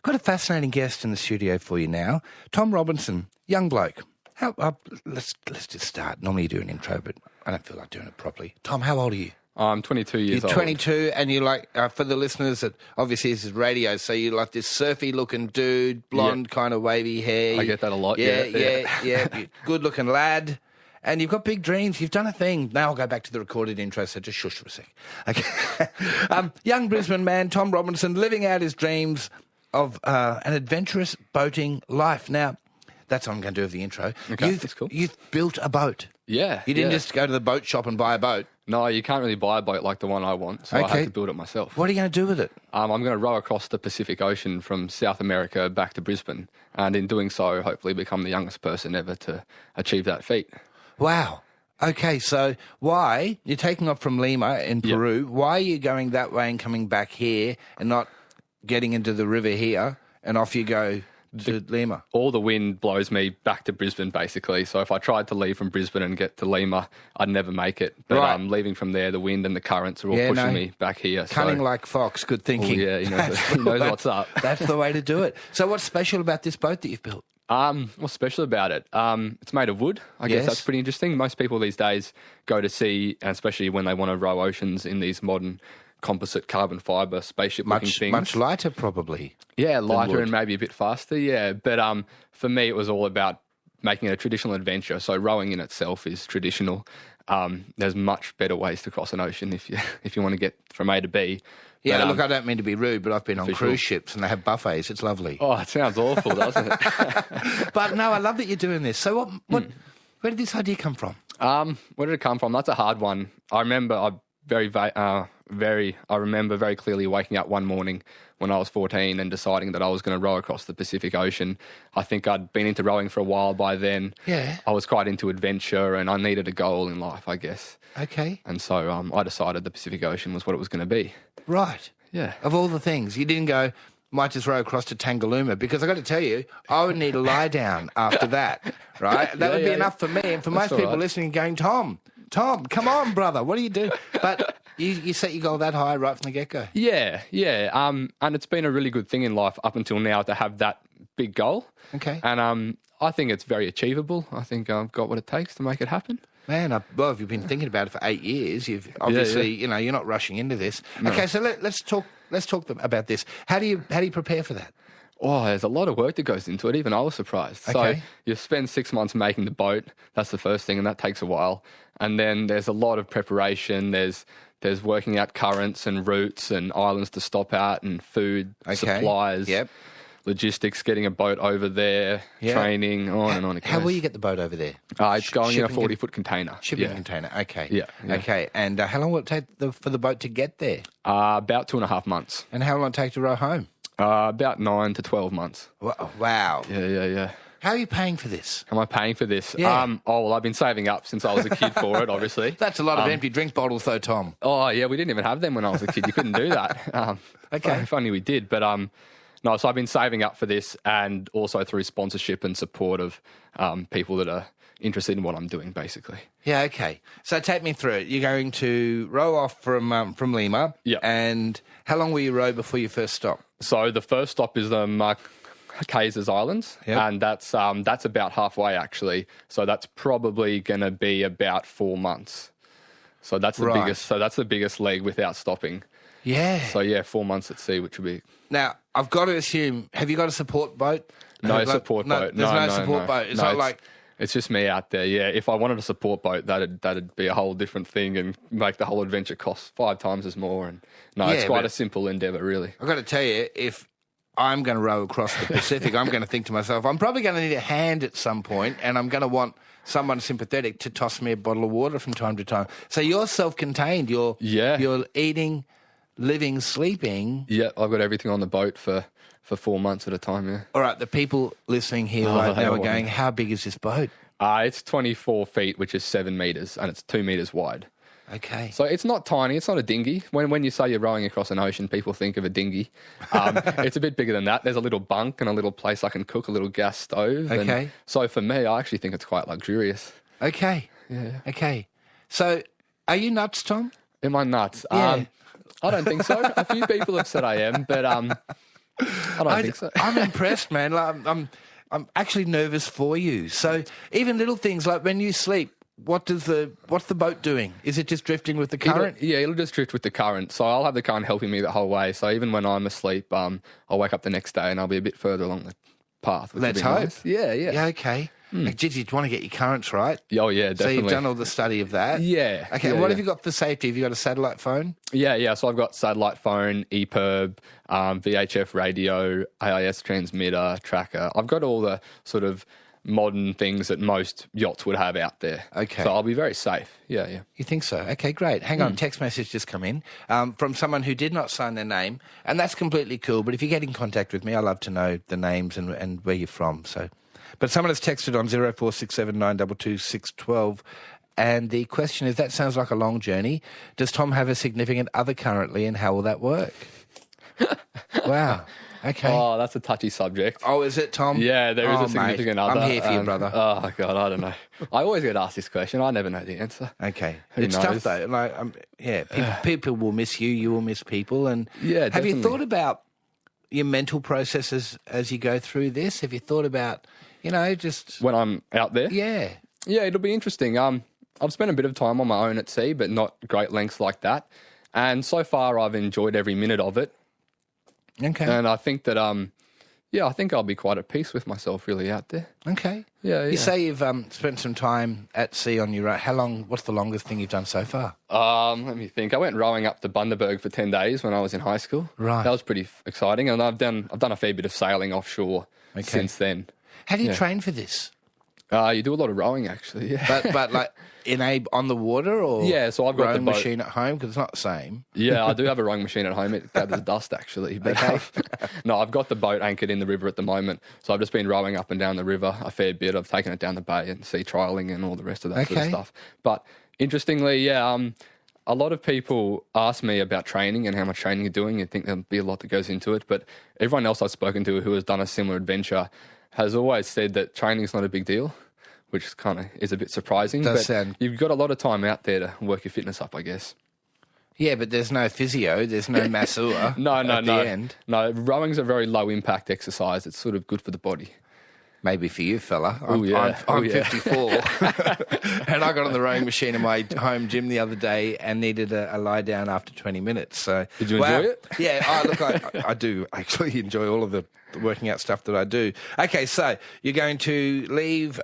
got a fascinating guest in the studio for you now. Tom Robinson, young bloke. Let's just start. Normally you do an intro, but I don't feel like doing it properly. Tom, how old are you? I'm 22 years old. You're 22, and you're like, for the listeners, that obviously this is radio, so you're like this surfy-looking dude, blonde, kind of wavy hair. I get that a lot, yeah. Good-looking lad. And you've got big dreams. You've done a thing. Now I'll go back to the recorded intro, so just shush for a sec. Okay. Young Brisbane man, Tom Robinson, living out his dreams of an adventurous boating life. Now, that's what I'm going to do with the intro. Okay, that's cool. You've built a boat. Yeah. You didn't just go to the boat shop and buy a boat. No, you can't really buy a boat like the one I want, so I have to build it myself. What are you going to do with it? I'm going to row across the Pacific Ocean from South America back to Brisbane, and in doing so, hopefully become the youngest person ever to achieve that feat. Wow. Okay, so why, you're taking off from Lima in Peru, why are you going that way and coming back here and not getting into the river here and off you go to Lima? All the wind blows me back to Brisbane, basically. So if I tried to leave from Brisbane and get to Lima, I'd never make it. But leaving from there, the wind and the currents are all pushing me back here. Cunning like fox, good thinking. Oh, yeah, he knows what's up. That's the way to do it. So what's special about this boat that you've built? What's special about it? It's made of wood. I guess that's pretty interesting. Most people these days go to sea, and especially when they want to row oceans, in these modern composite carbon fibre spaceship-looking things. Much lighter, probably. Yeah, lighter and maybe a bit faster, yeah. But for me, it was all about making it a traditional adventure. So rowing in itself is traditional. There's much better ways to cross an ocean if you want to get from A to B. Yeah, look, I don't mean to be rude, but I've been on cruise ships and they have buffets. It's lovely. Oh, it sounds awful, doesn't it? But no, I love that you're doing this. So where did this idea come from? Where did it come from? That's a hard one. I remember I remember very clearly waking up one morning when I was 14 and deciding that I was going to row across the Pacific Ocean. I think I'd been into rowing for a while by then. Yeah. I was quite into adventure and I needed a goal in life, I guess. Okay. And so I decided the Pacific Ocean was what it was going to be. Right. Yeah. Of all the things, you didn't go, might just row across to Tangalooma, because I got to tell you, I would need a lie down after that, right? That would be enough for me. And for most people listening going, Tom, come on, brother, what do you do? But you set your goal that high right from the get-go. Yeah. And it's been a really good thing in life up until now to have that big goal. Okay. And I think it's very achievable. I think I've got what it takes to make it happen. Man, if you've been thinking about it for 8 years, you've obviously, you're not rushing into this. No. Okay, so let's talk about this. How do you prepare for that? Oh, there's a lot of work that goes into it. Even I was surprised. Okay. So you spend 6 months making the boat. That's the first thing, and that takes a while. And then there's a lot of preparation. There's working out currents and routes and islands to stop at and food, supplies, logistics, getting a boat over there, training, on and on. How will you get the boat over there? It's going in a 40-foot container. Shipping container, okay. Yeah. Okay, and how long will it take for the boat to get there? About 2.5 months. And how long will it take to row home? About 9 to 12 months. Wow. Yeah. How are you paying for this? Am I paying for this? Yeah. I've been saving up since I was a kid for it, obviously. That's a lot of empty drink bottles, though, Tom. Oh, yeah, we didn't even have them when I was a kid. You couldn't do that. Okay. If only we did. But no, so I've been saving up for this, and also through sponsorship and support of people that are interested in what I'm doing, basically. Yeah, okay. So take me through it. You're going to row off from Lima. Yeah. And how long will you row before you first stop? So the first stop is the Marquesas Islands, and that's about halfway, actually. So that's probably going to be about 4 months. So that's the biggest. So that's the biggest leg without stopping. Yeah. So 4 months at sea, which would be. Now I've got to assume. Have you got a support boat? No support boat. There's no support boat. It's not like. It's just me out there, yeah. If I wanted a support boat, that'd be a whole different thing and make the whole adventure cost 5 times as more. And it's quite a simple endeavour, really. I've got to tell you, if I'm going to row across the Pacific, I'm going to think to myself, I'm probably going to need a hand at some point, and I'm going to want someone sympathetic to toss me a bottle of water from time to time. So you're self-contained. You're eating, living, sleeping. Yeah, I've got everything on the boat for 4 months at a time, yeah. All right, the people listening here right now are going, how big is this boat? It's 24 feet, which is 7 metres, and it's 2 metres wide. Okay. So it's not tiny. It's not a dinghy. When you say you're rowing across an ocean, people think of a dinghy. It's a bit bigger than that. There's a little bunk and a little place I can cook, a little gas stove. Okay. And so for me, I actually think it's quite luxurious. Okay. Yeah. Okay. So are you nuts, Tom? Am I nuts? Yeah. I don't think so. A few people have said I am, but I don't think so. I'm impressed, man. Like, I'm actually nervous for you. So even little things like when you sleep, what's the boat doing? Is it just drifting with the current? It'll just drift with the current. So I'll have the current helping me the whole way. So even when I'm asleep, I'll wake up the next day and I'll be a bit further along the path. Let's hope. Nice. Yeah. Yeah, okay. Like, geez, you'd want to get your currents right. Oh, yeah, definitely. So you've done all the study of that? Yeah. Okay, yeah, what have you got for safety? Have you got a satellite phone? Yeah. So I've got satellite phone, EPIRB, VHF radio, AIS transmitter, tracker. I've got all the sort of modern things that most yachts would have out there. Okay. So I'll be very safe. Yeah. You think so? Okay, great. Hang on, text message just come in from someone who did not sign their name, and that's completely cool. But if you get in contact with me, I love to know the names and where you're from. So, but someone has texted on 0467922612, and the question is, that sounds like a long journey. Does Tom have a significant other currently, and how will that work? Wow. Okay. Oh, that's a touchy subject. Oh, is it, Tom? Yeah, there is a significant other. I'm here for you, brother. Oh, God, I don't know. I always get asked this question. I never know the answer. Okay. Who It's knows? tough, though. Like, people will miss you. You will miss people. And Yeah, have you definitely. thought about your mental processes as you go through this? Have you thought about, just... When I'm out there? Yeah. Yeah, it'll be interesting. I've spent a bit of time on my own at sea, but not great lengths like that. And so far, I've enjoyed every minute of it. Okay. And I think that, I think I'll be quite at peace with myself really out there. Okay. Yeah. You say you've spent some time at sea on your own. How long? What's the longest thing you've done so far? Let me think. I went rowing up to Bundaberg for 10 days when I was in high school. Right. That was pretty exciting. And I've done a fair bit of sailing offshore since then. How do you train for this? You do a lot of rowing, actually. Yeah. But like on the water or Yeah, so I've got the rowing boat. machine at home, because it's not the same. Yeah, I do have a rowing machine at home. It gathers dust, actually. But no, I've got the boat anchored in the river at the moment. So I've just been rowing up and down the river a fair bit. I've taken it down the bay and sea trialling and all the rest of that sort of stuff. But interestingly, a lot of people ask me about training and how much training you're doing. You think there'll be a lot that goes into it. But everyone else I've spoken to who has done a similar adventure has always said that training's not a big deal, which kind of is a bit surprising. You've got a lot of time out there to work your fitness up, I guess. Yeah, but there's no physio, there's no masseur. No. The end. No, rowing's a very low impact exercise. It's sort of good for the body. Maybe for you, fella. I'm 54. And I got on the rowing machine in my home gym the other day and needed a lie down after 20 minutes. So did you enjoy it? Yeah, I do actually enjoy all of the working out stuff that I do. Okay, so you're going to leave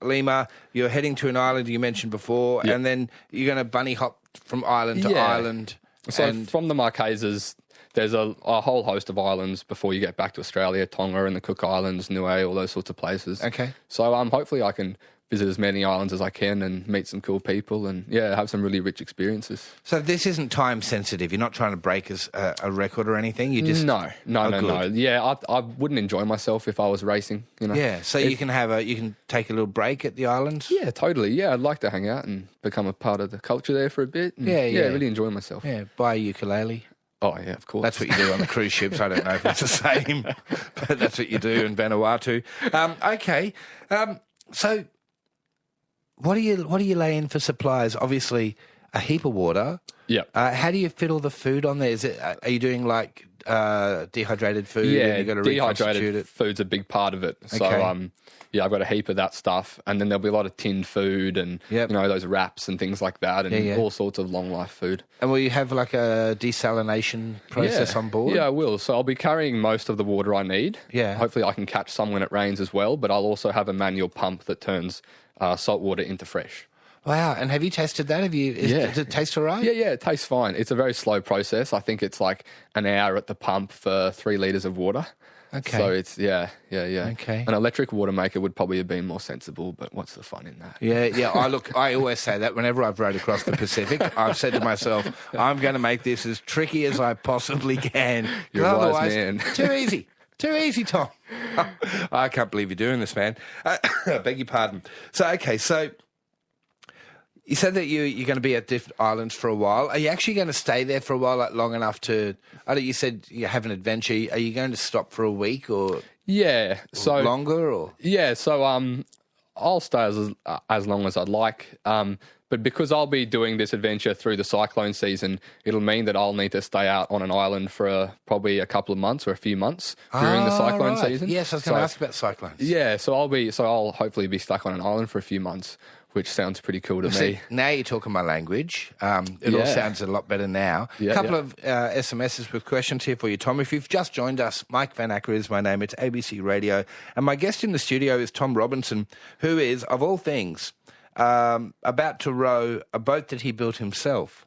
Lima. You're heading to an island you mentioned before, and then you're going to bunny hop from island to island. So from the Marquesas, there's a whole host of islands before you get back to Australia, Tonga and the Cook Islands, Niue, all those sorts of places. Okay. So hopefully I can visit as many islands as I can and meet some cool people and, have some really rich experiences. So this isn't time sensitive. You're not trying to break a record or anything? You just... No. Yeah, I wouldn't enjoy myself if I was racing, Yeah, so you can take a little break at the islands? Yeah, totally. Yeah, I'd like to hang out and become a part of the culture there for a bit. And, really enjoy myself. Yeah, buy a ukulele. Oh, yeah, of course. That's what you do on the cruise ships. I don't know if it's the same, but that's what you do in Vanuatu. Okay. So what do you lay in for supplies? Obviously, a heap of water. Yeah. How do you fit all the food on there? Are you doing like dehydrated food? Yeah, and you got to reconstitute it? Food's a big part of it. So, Okay. I've got a heap of that stuff. And then there'll be a lot of tinned food and, those wraps and things like that and all sorts of long life food. And will you have like a desalination process on board? Yeah, I will. So I'll be carrying most of the water I need. Yeah. Hopefully I can catch some when it rains as well, but I'll also have a manual pump that turns salt water into fresh. Wow. And have you tested that? Does it taste all right? Yeah, it tastes fine. It's a very slow process. I think it's like an hour at the pump for 3 litres of water. Okay. So it's, yeah. Okay. An electric water maker would probably have been more sensible, but what's the fun in that? Yeah. I always say that whenever I've rowed across the Pacific, I've said to myself, I'm going to make this as tricky as I possibly can. You're a wise Otherwise, man. Too easy, Tom. I can't believe you're doing this, man. I beg your pardon. So you said that you're going to be at different islands for a while. Are you actually going to stay there for a while, like long enough to... you said you have an adventure. Are you going to stop for a week or... Yeah. So longer or... Yeah, so I'll stay as long as I'd like. But because I'll be doing this adventure through the cyclone season, it'll mean that I'll need to stay out on an island for probably a couple of months or a few months during the cyclone season. Yes, I was going to ask about cyclones. Yeah, so I'll hopefully be stuck on an island for a few months, which sounds pretty cool to me. Now you're talking my language. It all sounds a lot better now. A couple of SMSs with questions here for you, Tom. If you've just joined us, Mike Van Acker is my name. It's ABC Radio. And my guest in the studio is Tom Robinson, who is, of all things, about to row a boat that he built himself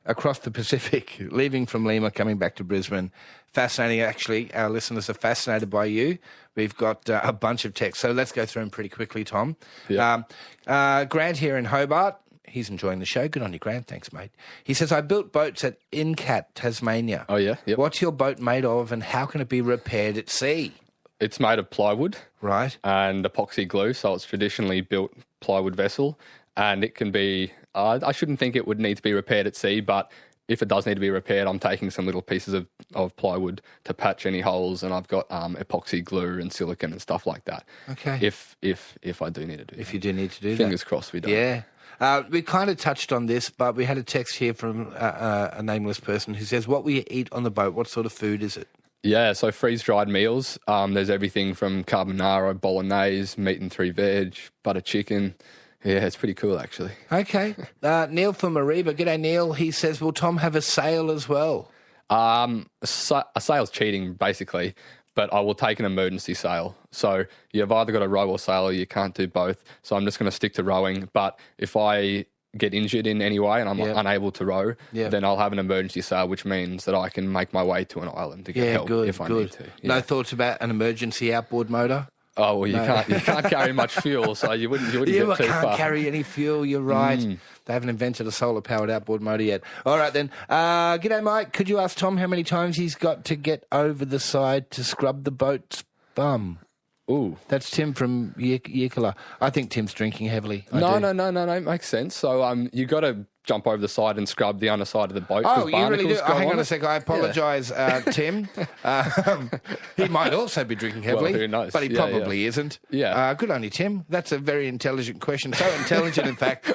across the Pacific, leaving from Lima, coming back to Brisbane. Fascinating, actually. Our listeners are fascinated by you. We've got a bunch of texts, so let's go through them pretty quickly, Tom. Yeah. Grant here in Hobart. He's enjoying the show. Good on you, Grant. Thanks, mate. He says, I built boats at Incat, Tasmania. Oh, yeah? Yep. What's your boat made of, and how can it be repaired at sea? It's made of plywood. Right. And epoxy glue, so it's traditionally built plywood vessel. And it can be, I shouldn't think it would need to be repaired at sea, but if it does need to be repaired, I'm taking some little pieces of plywood to patch any holes, and I've got epoxy glue and silicone and stuff like that. Okay. If I do need to do that. If you do need to do that. Fingers crossed we don't. Yeah. We kind of touched on this, but we had a text here from a nameless person who says, what will you eat on the boat? What sort of food is it? Yeah, so freeze-dried meals. There's everything from carbonara, bolognese, meat and 3 veg, butter chicken. Yeah, it's pretty cool, actually. Okay. Neil from Mariba. G'day, Neil. He says, will Tom have a sail as well? A sail's cheating, basically, but I will take an emergency sail. So you've either got to row or sail, or you can't do both. So I'm just going to stick to rowing. But if I get injured in any way and I'm unable to row, then I'll have an emergency sail, which means that I can make my way to an island to get help if I need to. Yeah. No thoughts about an emergency outboard motor? Oh, well, you can't carry much fuel, so you wouldn't get too far. You can't carry any fuel, you're right. They haven't invented a solar-powered outboard motor yet. All right, then. G'day, Mike. Could you ask Tom how many times he's got to get over the side to scrub the boat's bum? Ooh. That's Tim from Yikala. I think Tim's drinking heavily. No, it makes sense. So you got to jump over the side and scrub the underside of the boat. Oh, you really do? Hang on a sec. I apologise, Tim. He might also be drinking heavily, well, who knows? But he probably isn't. Yeah. Good on you, Tim. That's a very intelligent question. So intelligent, in fact,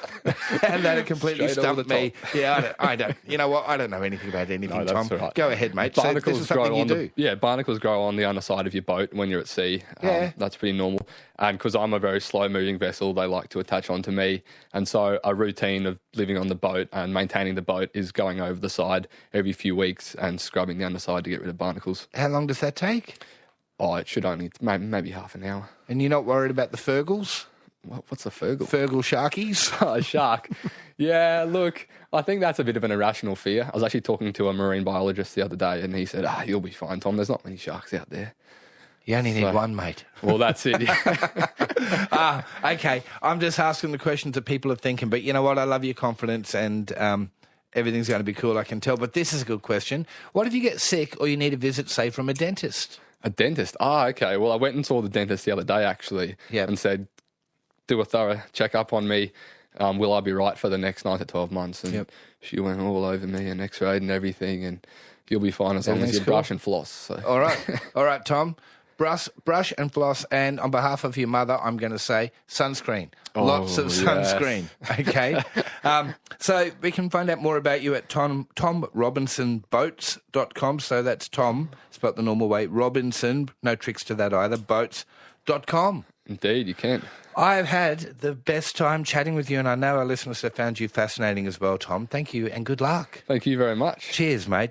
and that it completely stumped me. Yeah, I don't. You know what? I don't know anything about anything, Tom. Right. Go ahead, mate. Barnacles so this is something you do. Barnacles grow on the underside of your boat when you're at sea. That's pretty normal. And because I'm a very slow-moving vessel, they like to attach onto me. And so a routine of living on the boat and maintaining the boat is going over the side every few weeks and scrubbing the underside to get rid of barnacles. How long does that take? Oh, it should only maybe half an hour. And you're not worried about the Fergles? What's a Fergal? Fergal sharkies? Oh, a shark. Yeah, look, I think that's a bit of an irrational fear. I was actually talking to a marine biologist the other day, and he said, you'll be fine, Tom. There's not many sharks out there. You only need one, mate. Well, that's it. Okay. I'm just asking the questions that people are thinking, but you know what? I love your confidence, and everything's going to be cool, I can tell. But this is a good question. What if you get sick or you need a visit, say, from a dentist? A dentist? Okay. Well, I went and saw the dentist the other day, actually, and said, do a thorough check-up on me. Will I be right for the next 9 to 12 months? And she went all over me and x-rayed and everything, and you'll be fine as long as you brush and floss. So. All right, Tom. Brush and floss, and on behalf of your mother, I'm going to say sunscreen. Lots of sunscreen, okay? So we can find out more about you at tomrobinsonboats.com. So that's Tom, spelled the normal way, Robinson, no tricks to that either, boats.com. Indeed, you can. I've had the best time chatting with you, and I know our listeners have found you fascinating as well, Tom. Thank you, and good luck. Thank you very much. Cheers, mate.